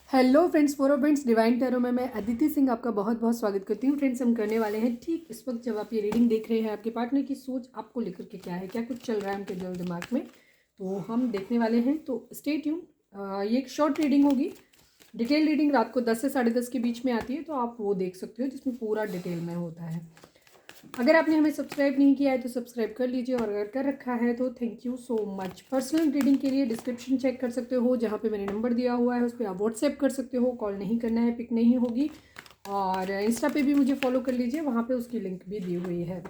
Hello friends, फोरो friends divine tarot में मैं अदिति सिंह आपका बहुत बहुत स्वागत करती हूँ। फ्रेंड्स, हम करने वाले हैं ठीक इस वक्त जब आप ये रीडिंग देख रहे हैं, आपके पार्टनर की सोच आपको लेकर के क्या है, क्या कुछ चल रहा है उनके दिल दिमाग में, तो हम देखने वाले हैं। तो स्टे ट्यून। ये एक शॉर्ट रीडिंग होगी। डिटेल रीडिंग रात को 10 से 10:30 के बीच में आती है, तो आप वो देख सकते हो जिसमें पूरा डिटेल में होता है। अगर आपने हमें सब्सक्राइब नहीं किया है तो सब्सक्राइब कर लीजिए, और अगर कर रखा है तो thank you so much. Personal reading के लिए डिस्क्रिप्शन चेक कर सकते हो, जहाँ पे मैंने नंबर दिया हुआ है उस पर आप व्हाट्सएप कर सकते हो। कॉल नहीं करना है, पिक नहीं होगी। और इंस्टा पे भी मुझे फॉलो कर लीजिए, वहाँ पे उसकी लिंक भी दी हुई है।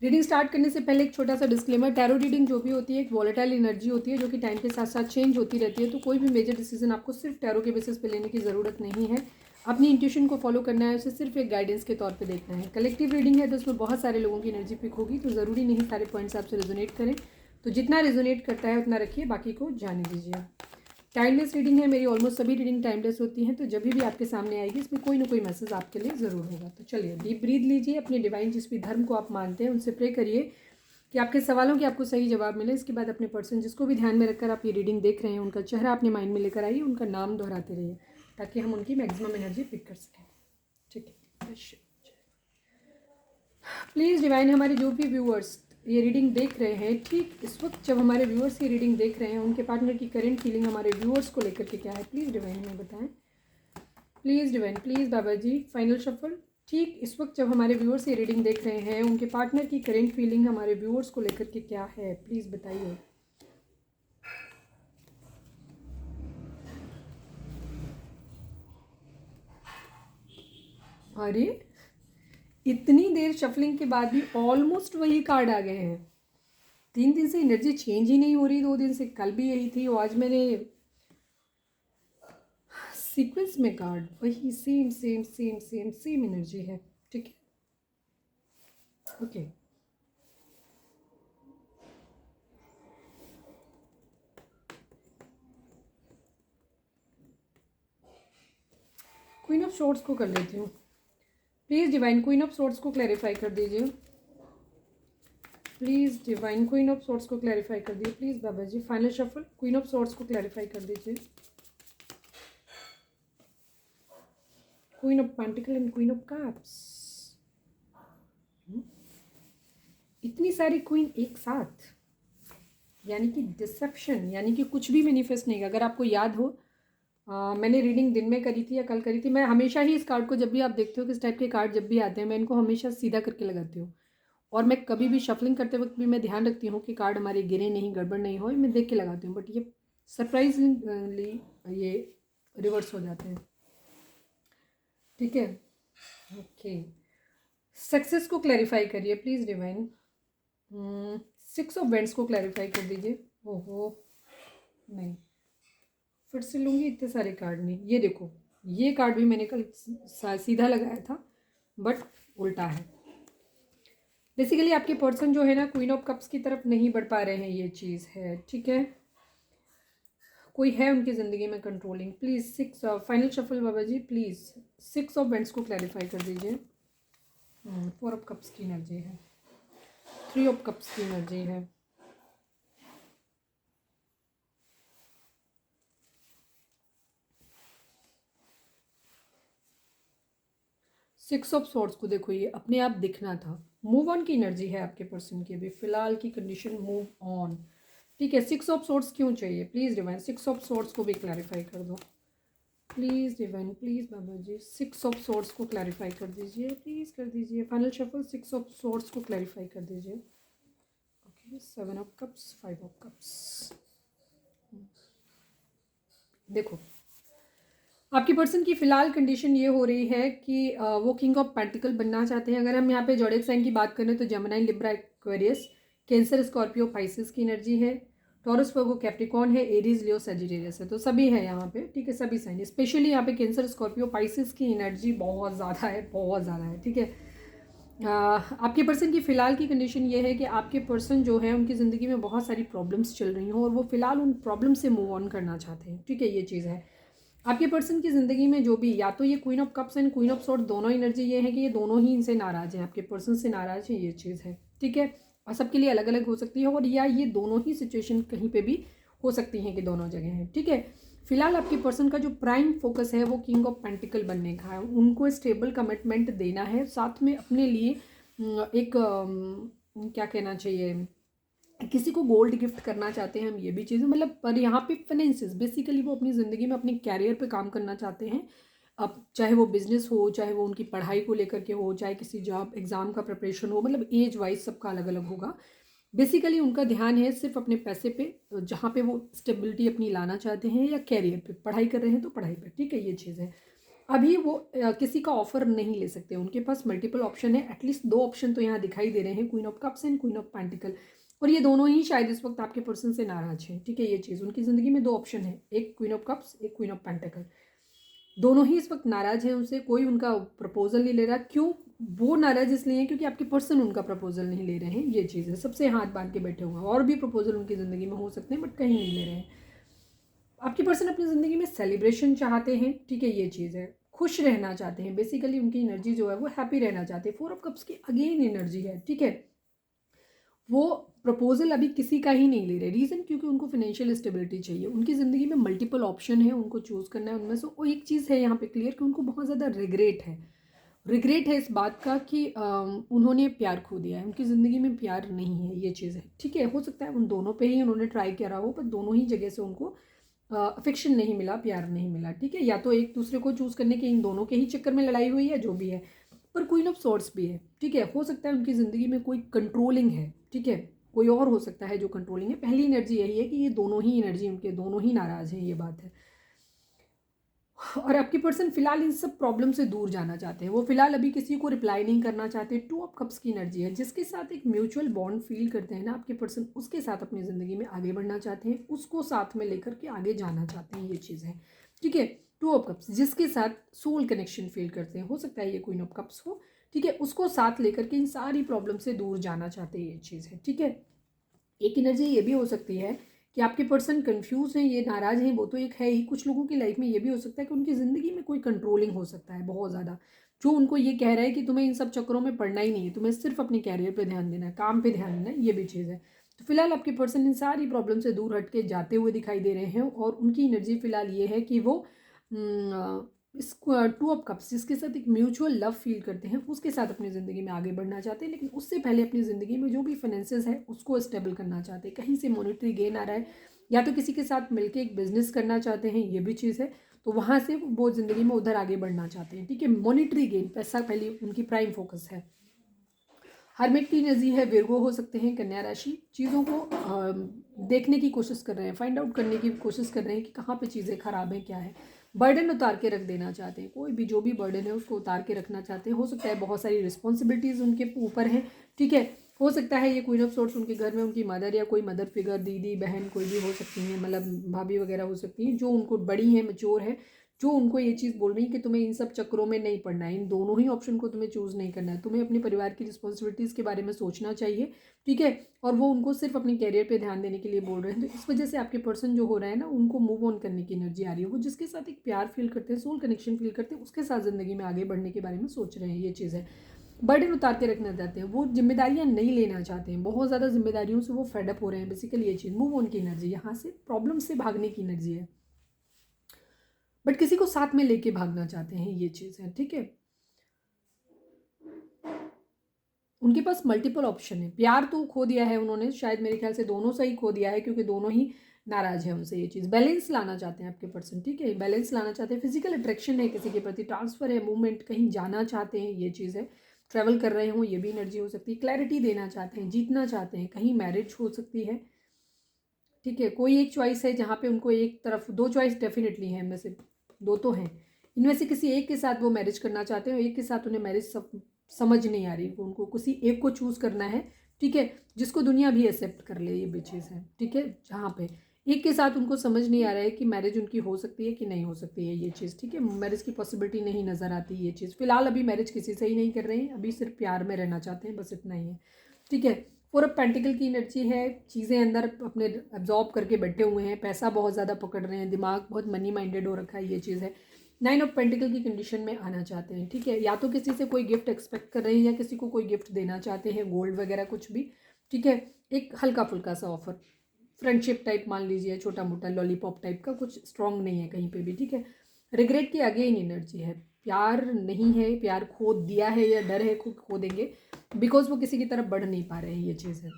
रीडिंग स्टार्ट करने से पहले एक छोटा सा डिस्क्लेमर, टैरो रीडिंग जो भी होती है एक वॉलेटाइल एनर्जी होती है जो कि टाइम के साथ साथ चेंज होती रहती है। तो कोई भी मेजर डिसीजन आपको सिर्फ टैरो के बेसिस पे लेने की ज़रूरत नहीं है। अपनी इंट्यूशन को फॉलो करना है, उसे सिर्फ एक गाइडेंस के तौर पे देखना है। कलेक्टिव रीडिंग है तो उसमें बहुत सारे लोगों की एनर्जी पिक होगी, तो ज़रूरी नहीं सारे पॉइंट्स आपसे रेजोनेट करें। तो जितना रेजोनेट करता है उतना रखिए, बाकी को जाने दीजिए। टाइमलेस रीडिंग है, मेरी ऑलमोस्ट सभी रीडिंग टाइमलेस होती हैं, तो जब भी आपके सामने आएगी इसमें कोई ना कोई मैसेज आपके लिए ज़रूर होगा। तो चलिए डीप ब्रीथ लीजिए, अपने डिवाइन जिस भी धर्म को आप मानते हैं उनसे प्रे करिए कि आपके सवालों के आपको सही जवाब मिले। इसके बाद अपने पर्सन जिसको भी ध्यान में रखकर आप ये रीडिंग देख रहे हैं उनका चेहरा अपने माइंड में लेकर आइए, उनका नाम दोहराते रहिए ताकि हम उनकी मैक्सिमम एनर्जी पिक कर सकें। ठीक है। प्लीज़ डिवाइन, हमारे जो भी व्यूअर्स ये रीडिंग देख रहे हैं, ठीक इस वक्त जब हमारे व्यूअर्स ये रीडिंग देख रहे हैं उनके पार्टनर की करेंट फीलिंग हमारे व्यूअर्स को लेकर के क्या है, प्लीज़ डिवाइन हमें बताएं। प्लीज़ डिवाइन, प्लीज़ बाबा जी, फाइनल शफल। ठीक इस वक्त जब हमारे व्यूअर्स ये रीडिंग देख रहे हैं उनके पार्टनर की करेंट फीलिंग हमारे व्यूअर्स को लेकर के क्या है, प्लीज़ बताइए। अरे, इतनी देर शफलिंग के बाद भी ऑलमोस्ट वही कार्ड आ गए हैं। 3 दिन से एनर्जी चेंज ही नहीं हो रही, 2 दिन से, कल भी यही थी और आज मैंने सीक्वेंस में कार्ड वही same same same same same energy है। ठीक है, ओके। क्वीन ऑफ शॉर्ट्स को कर लेती हूँ। Please divine queen of swords को क्लैरिफाई कर दीजिए। Please divine queen of swords को क्लैरिफाई कर दीजिए। प्लीज़ बाबा जी, final shuffle queen of swords को क्लैरिफाई कर दीजिए। Queen of pentacles and queen of cups. इतनी सारी क्वीन एक साथ, यानी कि डिसेप्शन, यानी कि कुछ भी मैनिफेस्ट नहीं। अगर आपको याद हो, मैंने रीडिंग दिन में करी थी या कल करी थी। मैं हमेशा ही इस कार्ड को, जब भी आप देखते हो किस टाइप के कार्ड जब भी आते हैं, मैं इनको हमेशा सीधा करके लगाती हूँ। और मैं कभी भी शफलिंग करते वक्त भी मैं ध्यान रखती हूँ कि कार्ड हमारे गिरे नहीं, गड़बड़ नहीं हो, मैं देख के लगाती हूँ। बट ये सरप्राइजली ये रिवर्स हो जाते हैं। ठीक है, ओके। सक्सेस को क्लैरिफाई करिए प्लीज़ डिवाइन। 6 ऑफ वेंट्स को क्लैरिफाई कर दीजिए। ओहो, नहीं, फिर से लूँगी, इतने सारे कार्ड नहीं। ये देखो, ये कार्ड भी मैंने कल सीधा लगाया था बट उल्टा है। बेसिकली आपके पर्सन जो है ना, क्वीन ऑफ कप्स की तरफ नहीं बढ़ पा रहे हैं, ये चीज़ है। ठीक है, कोई है उनकी ज़िंदगी में कंट्रोलिंग। प्लीज़ 6 फाइनल शफल बाबा जी, प्लीज़ 6 ऑफ वेंट्स को क्लैरिफाई कर दीजिए। 4 ऑफ कप्स की एनर्जी है, 3 ऑफ कप्स की एनर्जी है। सिक्स ऑफ सॉर्ड्स को देखो, ये अपने आप दिखना था। मूव ऑन की एनर्जी है आपके पर्सन की, अभी फिलहाल की कंडीशन मूव ऑन। ठीक है, 6 ऑफ सॉर्ड्स क्यों चाहिए, प्लीज़ डिवाइन 6 ऑफ सॉर्ड्स को भी क्लैरिफाई कर दो। प्लीज़ डिवाइन, प्लीज़ बाबा जी, 6 ऑफ सॉर्ड्स को क्लैरिफाई कर दीजिए, प्लीज़ कर दीजिए। फाइनल शफल 6 ऑफ सॉर्ड्स को क्लैरिफाई कर दीजिए। Okay, 7 of cups, 5 of cups. देखो, आपकी पर्सन की फ़िलहाल कंडीशन ये हो रही है कि वो किंग ऑफ पेंटिकल बनना चाहते हैं। अगर हम यहाँ पे जोडिएक साइन की बात करें तो Gemini, Libra, Aquarius, cancer, Scorpio, Pisces की एनर्जी है। टॉरस, वर्गो, कैप्रिकॉर्न है। एरीज, लियो, सजिटेरियस है। तो सभी है यहाँ पे। ठीक है, सभी साइन, स्पेशली यहाँ पे कैंसर, स्कॉर्पियो, पाइसिस की एनर्जी बहुत ज़्यादा है, बहुत ज़्यादा है। ठीक है, आपके पर्सन की फ़िलहाल की कंडीशन ये है कि आपके पर्सन जो है उनकी ज़िंदगी में बहुत सारी प्रॉब्लम्स चल रही हैं और वो फ़िलहाल उन प्रॉब्लम से मूव ऑन करना चाहते हैं। ठीक है, ये चीज़ है आपके पर्सन की ज़िंदगी में। जो भी, या तो ये queen of cups and queen of sword दोनों एनर्जी ये है कि ये दोनों ही इनसे नाराज़ हैं, आपके पर्सन से नाराज़ है, ये चीज़ है। ठीक है, और सबके लिए अलग अलग हो सकती है, और या ये दोनों ही सिचुएशन कहीं पे भी हो सकती हैं कि दोनों जगह हैं, ठीक है। फिलहाल आपके पर्सन का जो प्राइम फोकस है वो किंग ऑफ पेंटिकल बनने का है। उनको स्टेबल कमिटमेंट देना है, साथ में अपने लिए एक क्या कहना चाहिए, किसी को गोल्ड गिफ्ट करना चाहते हैं हम, ये भी चीज़ मतलब। पर यहाँ पे फाइनेंसिस बेसिकली वो अपनी ज़िंदगी में अपने कैरियर पे काम करना चाहते हैं। अब चाहे वो बिजनेस हो, चाहे वो उनकी पढ़ाई को लेकर के हो, चाहे किसी जॉब एग्ज़ाम का प्रिपरेशन हो, मतलब एज वाइज सबका अलग अलग होगा। बेसिकली उनका ध्यान है सिर्फ अपने पैसे पे, जहाँ पे वो स्टेबिलिटी अपनी लाना चाहते हैं, या कैरियर पे, पढ़ाई कर रहे हैं तो पढ़ाई पे, ठीक है, ये चीज़ है। अभी वो किसी का ऑफर नहीं ले सकते, उनके पास मल्टीपल ऑप्शन है, एटलीस्ट 2 ऑप्शन तो यहाँ दिखाई दे रहे हैं, queen of cups and queen of pentacle. और ये दोनों ही शायद इस वक्त आपके पर्सन से नाराज हैं, ठीक है, ये चीज़। उनकी ज़िंदगी में 2 ऑप्शन है, एक क्वीन ऑफ कप्स, एक क्वीन ऑफ पेंटिकल। दोनों ही इस वक्त नाराज हैं उनसे, कोई उनका प्रपोजल नहीं ले रहा। क्यों वो नाराज इसलिए हैं क्योंकि आपके पर्सन उनका प्रपोजल नहीं ले रहे हैं, ये चीज़ है। सबसे हाथ बांध के बैठे हुए हैं, और भी प्रपोजल उनकी ज़िंदगी में हो सकते हैं बट कहीं नहीं ले रहे हैं। आपके पर्सन अपनी ज़िंदगी में सेलिब्रेशन चाहते हैं, ठीक है, ये चीज़ है। खुश रहना चाहते हैं, बेसिकली उनकी एनर्जी जो है वो हैप्पी रहना चाहते हैं। 4 ऑफ कप्स की अगेन एनर्जी है, ठीक है। वो प्रपोजल अभी किसी का ही नहीं ले रहे, रीज़न क्योंकि उनको फाइनेंशियल स्टेबिलिटी चाहिए। उनकी ज़िंदगी में मल्टीपल ऑप्शन है, उनको चूज़ करना है उनमें से। और एक चीज़ है यहाँ पे क्लियर कि उनको बहुत ज़्यादा रिग्रेट है इस बात का कि उन्होंने प्यार खो दिया है, उनकी ज़िंदगी में प्यार नहीं है, ये चीज़ है, ठीक है। हो सकता है उन दोनों पे ही उन्होंने ट्राई करा हो, पर दोनों ही जगह से उनको अफेक्शन नहीं मिला, प्यार नहीं मिला, ठीक है। या तो एक दूसरे को चूज़ करने के इन दोनों के ही चक्कर में लड़ाई हुई है, जो भी है। पर क्वीन ऑफ सॉर्ड्स भी है, ठीक है। हो सकता है उनकी ज़िंदगी में कोई कंट्रोलिंग है, ठीक है, कोई और हो सकता है जो कंट्रोलिंग है। पहली एनर्जी यही है कि ये दोनों ही एनर्जी, उनके दोनों ही नाराज़ हैं, ये बात है। और आपकी पर्सन फिलहाल इन सब प्रॉब्लम से दूर जाना चाहते हैं। वो फिलहाल अभी किसी को रिप्लाई नहीं करना चाहते। 2 ऑफ कप्स की एनर्जी है, जिसके साथ एक म्यूचुअल बॉन्ड फील करते हैं ना आपके पर्सन, उसके साथ अपनी ज़िंदगी में आगे बढ़ना चाहते हैं, उसको साथ में लेकर के आगे जाना चाहते हैं, ये चीज़ है, ठीक है। 2 ऑफ कप्स जिसके साथ सोल कनेक्शन फील करते हैं, हो सकता है ये क्वीन ऑफ कप्स हो, ठीक है, उसको साथ लेकर के इन सारी प्रॉब्लम से दूर जाना चाहते हैं, ये चीज़ है, ठीक है। एक एनर्जी ये भी हो सकती है कि आपके पर्सन कंफ्यूज हैं, ये नाराज़ हैं, वो तो एक है ही। कुछ लोगों की लाइफ में ये भी हो सकता है कि उनकी ज़िंदगी में कोई कंट्रोलिंग हो सकता है बहुत ज़्यादा, जो उनको ये कह रहा है कि तुम्हें इन सब चक्करों में पड़ना ही नहीं है, तुम्हें सिर्फ अपने कैरियर पे ध्यान देना है, काम पे ध्यान देना है, ये भी चीज़ है। तो फिलहाल आपके पर्सन इन सारी प्रॉब्लम से दूर हट के जाते हुए दिखाई दे रहे हैं, और उनकी एनर्जी फिलहाल ये है कि वो इस 2 ऑफ कप्स जिसके साथ एक म्यूचुअल लव फील करते हैं, उसके साथ अपनी ज़िंदगी में आगे बढ़ना चाहते हैं। लेकिन उससे पहले अपनी ज़िंदगी में जो भी फाइनेंसेस है उसको स्टेबल करना चाहते हैं। कहीं से मॉनेटरी गेन आ रहा है, या तो किसी के साथ मिलकर एक बिजनेस करना चाहते हैं, ये भी चीज़ है। तो वहाँ से वो ज़िंदगी में उधर आगे बढ़ना चाहते हैं, ठीक है। मॉनेटरी गेन, पैसा पहले उनकी प्राइम फोकस है। हर्मिट की एनर्जी है, विर्गो हो सकते हैं, कन्या राशि। चीज़ों को देखने की कोशिश कर रहे हैं, फाइंड आउट करने की कोशिश कर रहे हैं कि कहाँ पे चीज़ें ख़राब हैं, क्या है। बर्डन उतार के रख देना चाहते हैं, कोई भी जो भी बर्डन है उसको उतार के रखना चाहते हैं। हो सकता है बहुत सारी रिस्पॉन्सिबिलिटीज़ उनके ऊपर हैं, ठीक है। हो सकता है ये क्वीन ऑफ सोर्ट्स उनके घर में उनकी मदर या कोई मदर फिगर, दीदी बहन कोई भी हो सकती हैं, मतलब भाभी वगैरह हो सकती हैं, जो उनको बड़ी हैं, मैच्योर है, जो उनको ये चीज़ बोल रही है कि तुम्हें इन सब चक्करों में नहीं पड़ना है, इन दोनों ही ऑप्शन को तुम्हें चूज़ नहीं करना है, तुम्हें अपने परिवार की रिस्पॉन्सिबिलिटीज़ के बारे में सोचना चाहिए, ठीक है। और वो उनको सिर्फ अपने कैरियर पे ध्यान देने के लिए बोल रहे हैं। तो इस वजह से आपके पर्सन जो हो रहा है ना, उनको मूव ऑन करने की एनर्जी आ रही है। वो जिसके साथ एक प्यार फील करते हैं, सोल कनेक्शन फील करते हैं, उसके साथ ज़िंदगी में आगे बढ़ने के बारे में सोच रहे हैं, ये चीज़ है। बर्डन उतार के रखना चाहते हैं, वो जिम्मेदारियां नहीं लेना चाहते हैं, बहुत ज़्यादा जिम्मेदारियों से वो फेडअप हो रहे हैं, बेसिकली ये चीज़। मूव ऑन की एनर्जी, यहाँ से प्रॉब्लम से भागने की एनर्जी है, बट किसी को साथ में लेके भागना चाहते हैं, ये चीज़ है, ठीक है। उनके पास मल्टीपल ऑप्शन है। प्यार तो खो दिया है उन्होंने, शायद मेरे ख्याल से दोनों से ही खो दिया है, क्योंकि दोनों ही नाराज है उनसे, ये चीज़। बैलेंस लाना चाहते हैं आपके पर्सन, ठीक है, बैलेंस लाना चाहते हैं। फिजिकल अट्रैक्शन है किसी के प्रति, ट्रांसफर है, मूवमेंट, कहीं जाना चाहते हैं, ये चीज़ है। ट्रैवल कर रहे हों, ये भी एनर्जी हो सकती है। क्लैरिटी देना चाहते हैं, जीतना चाहते हैं, कहीं मैरिज हो सकती है, ठीक है। कोई एक चॉइस है जहाँ पे उनको एक तरफ, 2 चॉइस डेफिनेटली हैं, इनमें से 2 तो हैं। इनमें से किसी एक के साथ वो मैरिज करना चाहते हैं, और एक के साथ उन्हें मैरिज समझ नहीं आ रही, उनको किसी एक को चूज़ करना है, ठीक है, जिसको दुनिया भी एक्सेप्ट कर ले, ये भी चीज़ है, ठीक है। जहाँ पे एक के साथ उनको समझ नहीं आ रहा है कि मैरिज उनकी हो सकती है कि नहीं हो सकती है, ये चीज़, ठीक है। मैरिज की पॉसिबिलिटी नहीं नज़र आती, ये चीज़। फिलहाल अभी मैरिज किसी से ही नहीं कर रहे हैं, अभी सिर्फ प्यार में रहना चाहते हैं, बस इतना ही है, ठीक है। 4 ऑफ पेंटिकल की एनर्जी है, चीज़ें अंदर अपने एब्जॉर्ब करके बैठे हुए हैं, पैसा बहुत ज़्यादा पकड़ रहे हैं, दिमाग बहुत मनी माइंडेड हो रखा है, ये चीज़ है। 9 ऑफ पेंटिकल की कंडीशन में आना चाहते हैं, ठीक है। या तो किसी से कोई गिफ्ट एक्सपेक्ट कर रहे हैं, या किसी को कोई गिफ्ट देना चाहते हैं, गोल्ड वगैरह कुछ भी, ठीक है। एक हल्का फुल्का सा ऑफर, फ्रेंडशिप टाइप मान लीजिए, छोटा मोटा लॉलीपॉप टाइप का, कुछ स्ट्रॉन्ग नहीं है कहीं पे भी, ठीक है। रिग्रेट की अगेन एनर्जी है, प्यार नहीं है, प्यार खो दिया है या डर है खो देंगे, बिकॉज वो किसी की तरफ बढ़ नहीं पा रहे हैं, ये चीज़ है।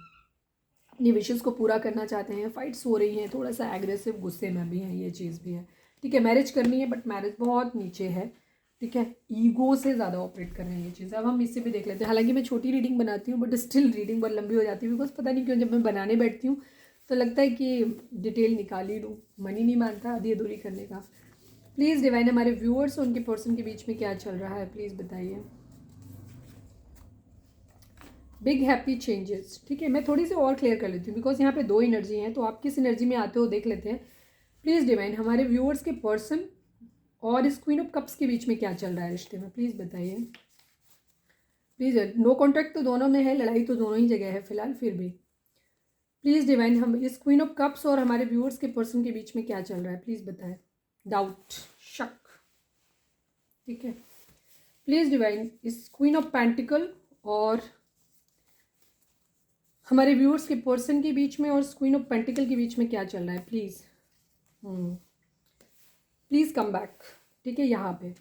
अपनी विशेज़ को पूरा करना चाहते हैं, फाइट्स हो रही हैं, थोड़ा सा एग्रेसिव गुस्से में भी हैं, ये चीज़ भी है, ठीक है। मैरिज करनी है बट मैरिज बहुत नीचे है, ठीक है। ईगो से ज़्यादा ऑपरेट कर रहे हैं ये चीज़। अब हम इससे भी देख लेते हैं। हालांकि मैं छोटी रीडिंग बनाती हूँ बट स्टिल रीडिंग बहुत लंबी हो जाती है, बिकॉज पता नहीं क्यों जब मैं बनाने बैठती हूँ तो लगता है कि डिटेल निकाल ही लूँ, मन ही नहीं मानता आधी अधूरी करने का। प्लीज़ डिवाइन, हमारे व्यूअर्स और उनके पर्सन के बीच में क्या चल रहा है, प्लीज़ बताइए। बिग हैप्पी चेंजेस, ठीक है। मैं थोड़ी सी और क्लियर कर लेती हूँ बिकॉज यहाँ पे दो एनर्जी हैं, तो आप किस एनर्जी में आते हो देख लेते हैं। प्लीज़ डिवाइन, हमारे व्यूअर्स के पर्सन और इस क्वीन ऑफ कप्स के बीच में क्या चल रहा है रिश्ते में, प्लीज़ बताइए। प्लीज़, नो कॉन्टैक्ट तो दोनों में है, लड़ाई तो दोनों ही जगह है फिलहाल, फिर भी प्लीज़ डिवाइन, हम इस क्वीन ऑफ कप्स और हमारे व्यूअर्स के पर्सन के बीच में क्या चल रहा है, प्लीज़ बताएं। डाउट, शक, ठीक है। प्लीज़ डिवाइन, इस क्वीन ऑफ पेंटिकल और हमारे व्यूअर्स के पर्सन के बीच में और क्वीन ऑफ पेंटिकल के बीच में क्या चल रहा है, प्लीज़। प्लीज़ कम बैक, ठीक है। यहाँ पे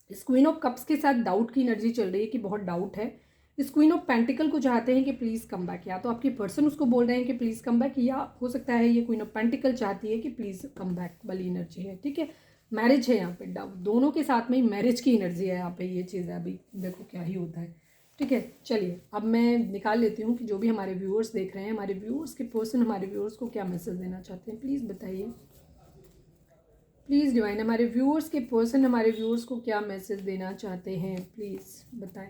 इस क्वीन ऑफ कप्स के साथ डाउट की एनर्जी चल रही है कि बहुत डाउट है। इस क्वीन ऑफ पेंटिकल को चाहते हैं कि प्लीज़ कम बैक, या तो आपके पर्सन उसको बोल रहे हैं कि प्लीज़ कम बैक, या हो सकता है ये क्वीन ऑफ पेंटिकल चाहती है कि प्लीज़ कम बैक वाली एनर्जी है, ठीक है। मैरिज है यहाँ पे, डाउट दोनों के साथ में ही मैरिज की एनर्जी है यहाँ पे, ये चीज़ है। अभी देखो क्या ही होता है, ठीक है। चलिए अब मैं निकाल लेती हूँ कि जो भी हमारे व्यूअर्स देख रहे हैं, हमारे व्यूअर्स के पर्सन हमारे व्यूअर्स को क्या मैसेज देना चाहते हैं, प्लीज़ बताइए। प्लीज़ डिवाइन, हमारे व्यूअर्स के पर्सन हमारे व्यूअर्स को क्या मैसेज देना चाहते हैं, प्लीज़ बताएं।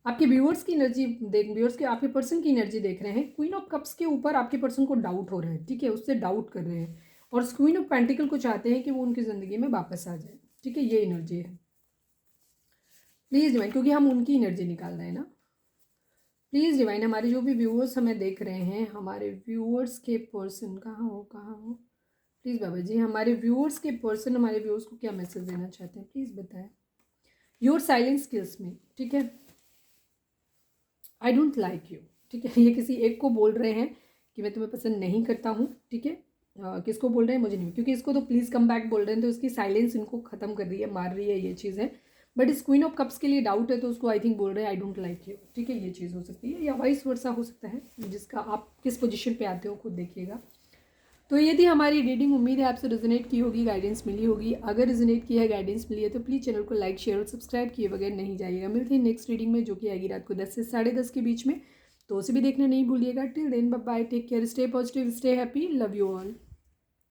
आपके व्यूअर्स की एनर्जी देख, व्यूअर्स के आपके पर्सन की एनर्जी देख रहे हैं। क्वीन ऑफ कप्स के ऊपर आपके पर्सन को डाउट हो रहा है, ठीक है, उससे डाउट कर रहे हैं, और क्वीन ऑफ पेंटिकल को चाहते हैं कि वो उनकी ज़िंदगी में वापस आ जाए, ठीक है। ये एनर्जी है। प्लीज़ डिवाइन, क्योंकि हम उनकी एनर्जी निकाल रहे हैं ना। प्लीज़ डिवाइन, हमारे जो भी व्यूअर्स हमें देख रहे हैं, हमारे व्यूअर्स के पर्सन कहाँ हो, प्लीज़ बाबा जी, हमारे व्यूअर्स के पर्सन हमारे व्यूअर्स को क्या मैसेज देना चाहते हैं, प्लीज़ बताएं। योर साइलेंस किल्स मी, ठीक है। आई डोंट लाइक यू, ठीक है। ये किसी एक को बोल रहे हैं कि मैं तुम्हें पसंद नहीं करता हूँ, ठीक है। किसको बोल रहे हैं मुझे नहीं, क्योंकि इसको तो प्लीज़ कम बैक बोल रहे हैं, तो उसकी साइलेंस इनको ख़त्म कर रही है, मार रही है, ये चीज़ है। बट इस क्वीन ऑफ कप्स के लिए डाउट है, तो उसको आई थिंक बोल रहे हैं आई डोंट लाइक यू, ठीक है। ये चीज़ हो सकती है, या वाइस वर्सा हो सकता है, जिसका आप किस पोजीशन पे आते हो खुद देखिएगा। तो ये थी हमारी रीडिंग। उम्मीद है आपसे रेजोनेट की होगी, गाइडेंस मिली होगी। अगर रेजोनेट की है, गाइडेंस मिली है, तो प्लीज़ चैनल को लाइक, शेयर और सब्सक्राइब किए बगैर नहीं जाइएगा। मिलते हैं नेक्स्ट रीडिंग में, जो कि आएगी रात को 10 से 10:30 के बीच में, तो उसे भी देखना नहीं भूलिएगा। Till then bye bye, take care, stay positive, stay happy, love you all.